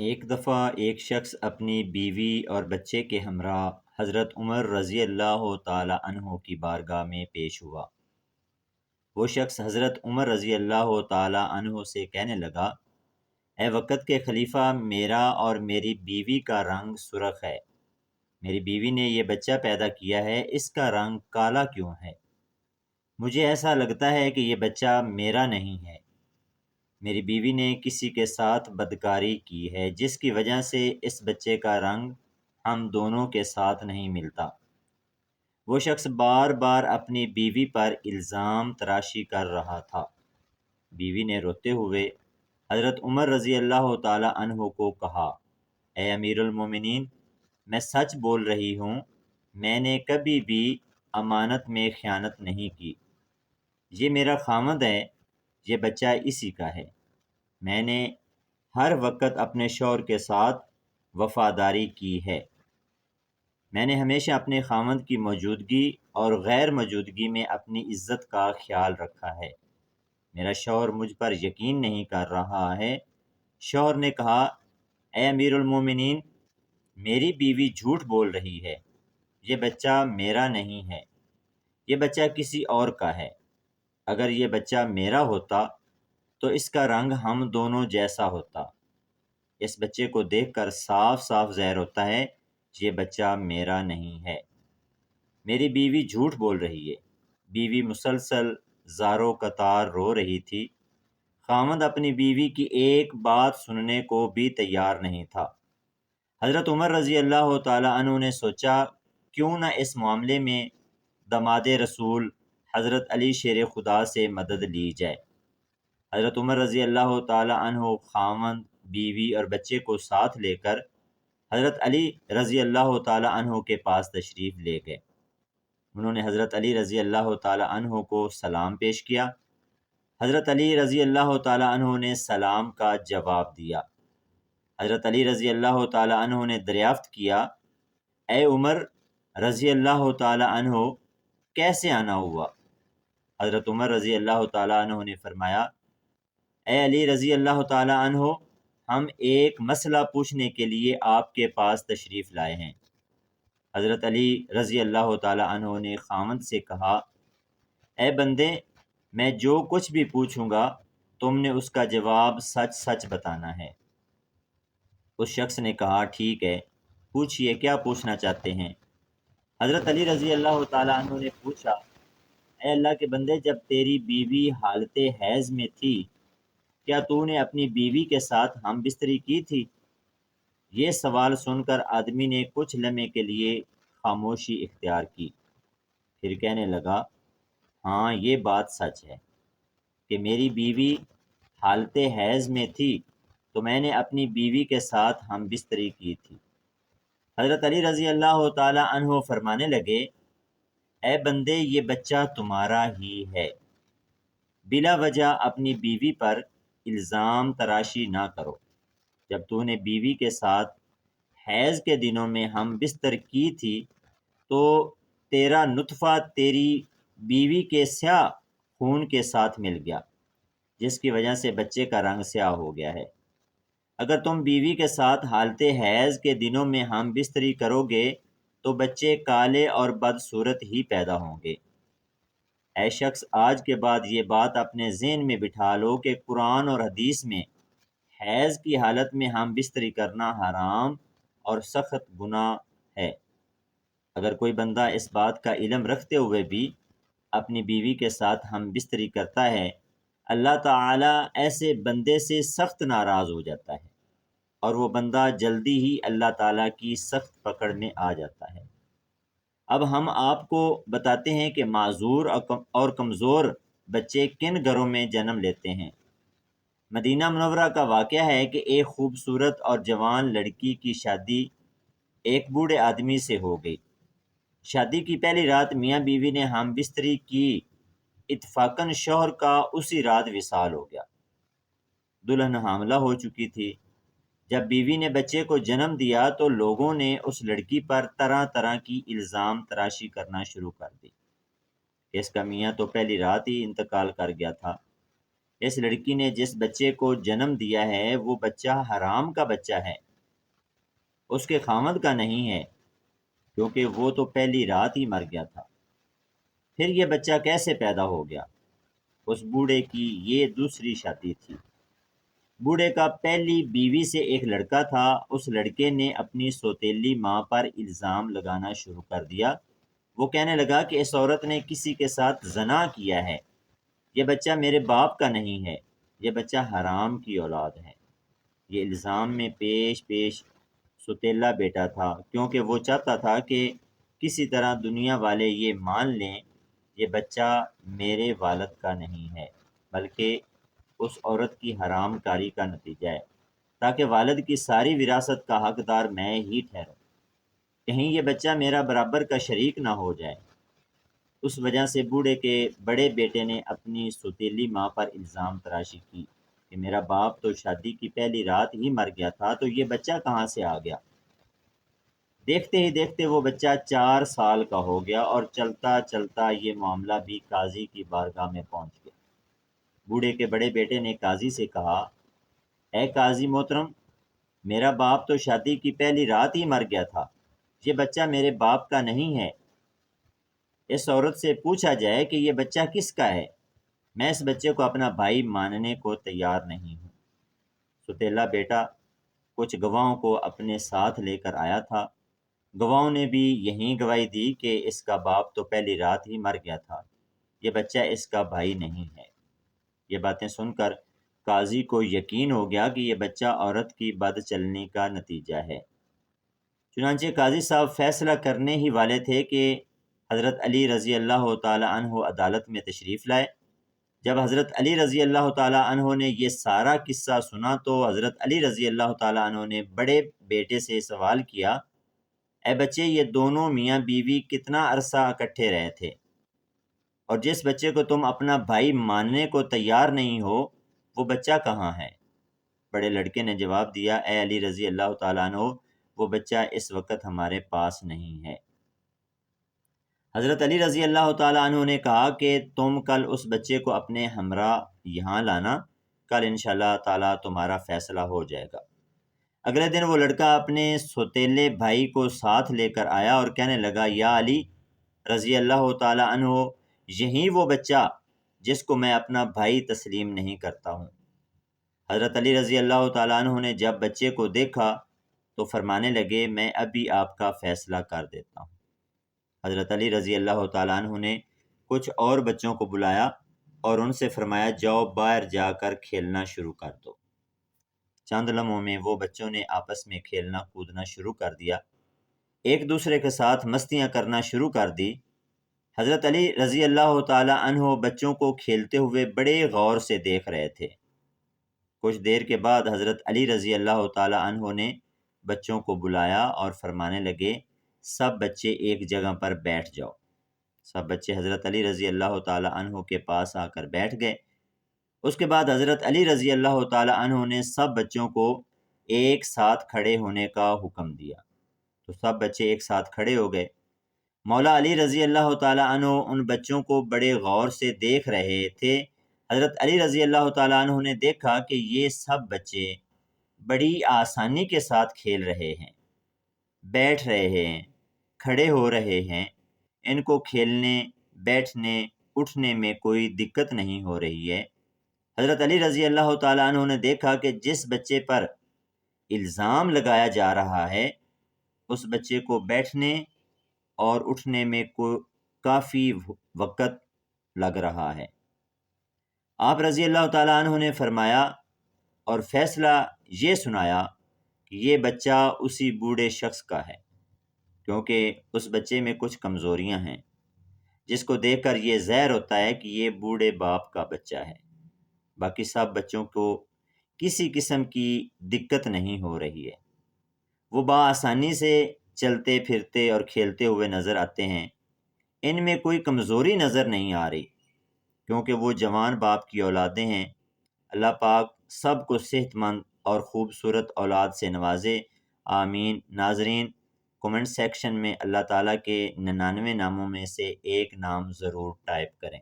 ایک دفعہ ایک شخص اپنی بیوی اور بچے کے ہمراہ حضرت عمر رضی اللہ تعالی عنہ کی بارگاہ میں پیش ہوا۔ وہ شخص حضرت عمر رضی اللہ تعالی عنہ سے کہنے لگا، اے وقت کے خلیفہ، میرا اور میری بیوی کا رنگ سرخ ہے۔ میری بیوی نے یہ بچہ پیدا کیا ہے، اس کا رنگ کالا کیوں ہے؟ مجھے ایسا لگتا ہے کہ یہ بچہ میرا نہیں ہے۔ میری بیوی نے کسی کے ساتھ بدکاری کی ہے، جس کی وجہ سے اس بچے کا رنگ ہم دونوں کے ساتھ نہیں ملتا۔ وہ شخص بار بار اپنی بیوی پر الزام تراشی کر رہا تھا۔ بیوی نے روتے ہوئے حضرت عمر رضی اللہ تعالی عنہ کو کہا، اے امیر المومنین، میں سچ بول رہی ہوں، میں نے کبھی بھی امانت میں خیانت نہیں کی۔ یہ میرا خاوند ہے، یہ بچہ اسی کا ہے۔ میں نے ہر وقت اپنے شوہر کے ساتھ وفاداری کی ہے۔ میں نے ہمیشہ اپنے خاوند کی موجودگی اور غیر موجودگی میں اپنی عزت کا خیال رکھا ہے۔ میرا شوہر مجھ پر یقین نہیں کر رہا ہے۔ شوہر نے کہا، اے امیر المومنین، میری بیوی جھوٹ بول رہی ہے، یہ بچہ میرا نہیں ہے، یہ بچہ کسی اور کا ہے۔ اگر یہ بچہ میرا ہوتا تو اس کا رنگ ہم دونوں جیسا ہوتا۔ اس بچے کو دیکھ کر صاف صاف ظاہر ہوتا ہے یہ بچہ میرا نہیں ہے۔ میری بیوی جھوٹ بول رہی ہے۔ بیوی مسلسل زارو قطار رو رہی تھی۔ خاوند اپنی بیوی کی ایک بات سننے کو بھی تیار نہیں تھا۔ حضرت عمر رضی اللہ تعالی عنہ نے سوچا، کیوں نہ اس معاملے میں داماد رسول حضرت علی شیر خدا سے مدد لی جائے۔ حضرت عمر رضی اللہ تعالی عنہ خاوند، بیوی اور بچے کو ساتھ لے کر حضرت علی رضی اللہ تعالی عنہ کے پاس تشریف لے گئے۔ انہوں نے حضرت علی رضی اللہ تعالی عنہ کو سلام پیش کیا۔ حضرت علی رضی اللہ تعالی عنہ نے سلام کا جواب دیا۔ حضرت علی رضی اللہ تعالی عنہ نے دریافت کیا، اے عمر رضی اللہ تعالی عنہ، کیسے آنا ہوا؟ حضرت عمر رضی اللہ تعالی عنہ نے فرمایا، اے علی رضی اللہ تعالی عنہ، ہم ایک مسئلہ پوچھنے کے لیے آپ کے پاس تشریف لائے ہیں۔ حضرت علی رضی اللہ تعالی عنہ نے خاوند سے کہا، اے بندے، میں جو کچھ بھی پوچھوں گا تم نے اس کا جواب سچ سچ بتانا ہے۔ اس شخص نے کہا، ٹھیک ہے، پوچھئے کیا پوچھنا چاہتے ہیں؟ حضرت علی رضی اللہ تعالی عنہ نے پوچھا، اے اللہ کے بندے، جب تیری بیوی حالت حیض میں تھی، کیا تو نے اپنی بیوی کے ساتھ ہم بستری کی تھی؟ یہ سوال سن کر آدمی نے کچھ لمحے کے لیے خاموشی اختیار کی، پھر کہنے لگا، ہاں یہ بات سچ ہے کہ میری بیوی حالت حیض میں تھی تو میں نے اپنی بیوی کے ساتھ ہم بستری کی تھی۔ حضرت علی رضی اللہ تعالی عنہ فرمانے لگے، اے بندے، یہ بچہ تمہارا ہی ہے۔ بلا وجہ اپنی بیوی پر الزام تراشی نہ کرو۔ جب تو نے بیوی کے ساتھ حیض کے دنوں میں ہم بستر کی تھی تو تیرا نطفہ تیری بیوی کے سیاہ خون کے ساتھ مل گیا، جس کی وجہ سے بچے کا رنگ سیاہ ہو گیا ہے۔ اگر تم بیوی کے ساتھ حالت حیض کے دنوں میں ہم بستری کرو گے تو بچے کالے اور بدصورت ہی پیدا ہوں گے۔ اے شخص، آج کے بعد یہ بات اپنے ذہن میں بٹھا لو کہ قرآن اور حدیث میں حیض کی حالت میں ہم بستری کرنا حرام اور سخت گناہ ہے۔ اگر کوئی بندہ اس بات کا علم رکھتے ہوئے بھی اپنی بیوی کے ساتھ ہم بستری کرتا ہے، اللہ تعالیٰ ایسے بندے سے سخت ناراض ہو جاتا ہے اور وہ بندہ جلدی ہی اللہ تعالیٰ کی سخت پکڑ میں آ جاتا ہے۔ اب ہم آپ کو بتاتے ہیں کہ معذور اور کمزور بچے کن گھروں میں جنم لیتے ہیں۔ مدینہ منورہ کا واقعہ ہے کہ ایک خوبصورت اور جوان لڑکی کی شادی ایک بوڑھے آدمی سے ہو گئی۔ شادی کی پہلی رات میاں بیوی نے ہم بستری کی، اتفاقاً شوہر کا اسی رات وصال ہو گیا۔ دلہن حاملہ ہو چکی تھی۔ جب بیوی نے بچے کو جنم دیا تو لوگوں نے اس لڑکی پر طرح طرح کی الزام تراشی کرنا شروع کر دی۔ اس کا میاں تو پہلی رات ہی انتقال کر گیا تھا۔ اس لڑکی نے جس بچے کو جنم دیا ہے وہ بچہ حرام کا بچہ ہے، اس کے خامد کا نہیں ہے، کیونکہ وہ تو پہلی رات ہی مر گیا تھا۔ پھر یہ بچہ کیسے پیدا ہو گیا؟ اس بوڑھے کی یہ دوسری شادی تھی۔ بوڑھے کا پہلی بیوی سے ایک لڑکا تھا۔ اس لڑکے نے اپنی سوتیلی ماں پر الزام لگانا شروع کر دیا۔ وہ کہنے لگا کہ اس عورت نے کسی کے ساتھ زنا کیا ہے، یہ بچہ میرے باپ کا نہیں ہے، یہ بچہ حرام کی اولاد ہے۔ یہ الزام میں پیش پیش سوتیلا بیٹا تھا، کیونکہ وہ چاہتا تھا کہ کسی طرح دنیا والے یہ مان لیں یہ بچہ میرے والد کا نہیں ہے، بلکہ اس عورت کی حرام کاری کا نتیجہ ہے، تاکہ والد کی ساری وراثت کا حقدار میں ہی ٹھہروں، کہیں یہ بچہ میرا برابر کا شریک نہ ہو جائے۔ اس وجہ سے بوڑھے کے بڑے بیٹے نے اپنی سوتیلی ماں پر الزام تراشی کی کہ میرا باپ تو شادی کی پہلی رات ہی مر گیا تھا، تو یہ بچہ کہاں سے آ گیا؟ دیکھتے ہی دیکھتے وہ بچہ 4 سال کا ہو گیا اور چلتا چلتا یہ معاملہ بھی قاضی کی بارگاہ میں پہنچ گیا۔ بوڑھے کے بڑے بیٹے نے قاضی سے کہا، اے قاضی محترم، میرا باپ تو شادی کی پہلی رات ہی مر گیا تھا، یہ بچہ میرے باپ کا نہیں ہے۔ اس عورت سے پوچھا جائے کہ یہ بچہ کس کا ہے، میں اس بچے کو اپنا بھائی ماننے کو تیار نہیں ہوں۔ سوتیلا بیٹا کچھ گواہوں کو اپنے ساتھ لے کر آیا تھا۔ گواہوں نے بھی یہی گواہی دی کہ اس کا باپ تو پہلی رات ہی مر گیا تھا، یہ بچہ اس کا بھائی نہیں ہے۔ یہ باتیں سن کر قاضی کو یقین ہو گیا کہ یہ بچہ عورت کی بد چلنی کا نتیجہ ہے۔ چنانچہ قاضی صاحب فیصلہ کرنے ہی والے تھے کہ حضرت علی رضی اللہ تعالی عنہ عدالت میں تشریف لائے۔ جب حضرت علی رضی اللہ تعالی عنہ نے یہ سارا قصہ سنا تو حضرت علی رضی اللہ تعالی عنہ نے بڑے بیٹے سے سوال کیا، اے بچے، یہ دونوں میاں بیوی کتنا عرصہ اکٹھے رہے تھے، اور جس بچے کو تم اپنا بھائی ماننے کو تیار نہیں ہو وہ بچہ کہاں ہے؟ بڑے لڑکے نے جواب دیا، اے علی رضی اللہ تعالیٰ عنہ، وہ بچہ اس وقت ہمارے پاس نہیں ہے۔ حضرت علی رضی اللہ تعالیٰ عنہ نے کہا کہ تم کل اس بچے کو اپنے ہمراہ یہاں لانا، کل انشاءاللہ تعالیٰ تمہارا فیصلہ ہو جائے گا۔ اگلے دن وہ لڑکا اپنے سوتیلے بھائی کو ساتھ لے کر آیا اور کہنے لگا، یا علی رضی اللہ تعالیٰ عنہ، یہی وہ بچہ جس کو میں اپنا بھائی تسلیم نہیں کرتا ہوں۔ حضرت علی رضی اللہ تعالیٰ عنہ نے جب بچے کو دیکھا تو فرمانے لگے، میں ابھی آپ کا فیصلہ کر دیتا ہوں۔ حضرت علی رضی اللہ تعالیٰ عنہ نے کچھ اور بچوں کو بلایا اور ان سے فرمایا، جاؤ باہر جا کر کھیلنا شروع کر دو۔ چند لمحوں میں وہ بچوں نے آپس میں کھیلنا کودنا شروع کر دیا، ایک دوسرے کے ساتھ مستیاں کرنا شروع کر دی۔ حضرت علی رضی اللہ تعالیٰ عنہ بچوں کو کھیلتے ہوئے بڑے غور سے دیکھ رہے تھے۔ کچھ دیر کے بعد حضرت علی رضی اللہ تعالیٰ عنہ نے بچوں کو بلایا اور فرمانے لگے، سب بچے ایک جگہ پر بیٹھ جاؤ۔ سب بچے حضرت علی رضی اللہ تعالیٰ عنہ کے پاس آ کر بیٹھ گئے۔ اس کے بعد حضرت علی رضی اللہ تعالیٰ عنہ نے سب بچوں کو ایک ساتھ کھڑے ہونے کا حکم دیا، تو سب بچے ایک ساتھ کھڑے ہو گئے۔ مولا علی رضی اللہ تعالیٰ عنہ ان بچوں کو بڑے غور سے دیکھ رہے تھے۔ حضرت علی رضی اللہ تعالیٰ عنہ نے دیکھا کہ یہ سب بچے بڑی آسانی کے ساتھ کھیل رہے ہیں، بیٹھ رہے ہیں، کھڑے ہو رہے ہیں، ان کو کھیلنے، بیٹھنے، اٹھنے میں کوئی دقت نہیں ہو رہی ہے۔ حضرت علی رضی اللہ تعالیٰ عنہ نے دیکھا کہ جس بچے پر الزام لگایا جا رہا ہے اس بچے کو بیٹھنے اور اٹھنے میں کافی وقت لگ رہا ہے۔ آپ رضی اللہ تعالیٰ عنہ نے فرمایا اور فیصلہ یہ سنایا کہ یہ بچہ اسی بوڑھے شخص کا ہے، کیونکہ اس بچے میں کچھ کمزوریاں ہیں جس کو دیکھ کر یہ ظاہر ہوتا ہے کہ یہ بوڑھے باپ کا بچہ ہے۔ باقی سب بچوں کو کسی قسم کی دقت نہیں ہو رہی ہے، وہ بآسانی سے چلتے پھرتے اور کھیلتے ہوئے نظر آتے ہیں، ان میں کوئی کمزوری نظر نہیں آ رہی، کیونکہ وہ جوان باپ کی اولادیں ہیں۔ اللہ پاک سب کو صحت مند اور خوبصورت اولاد سے نوازے، آمین۔ ناظرین، کومنٹ سیکشن میں اللہ تعالیٰ کے 99 ناموں میں سے ایک نام ضرور ٹائپ کریں۔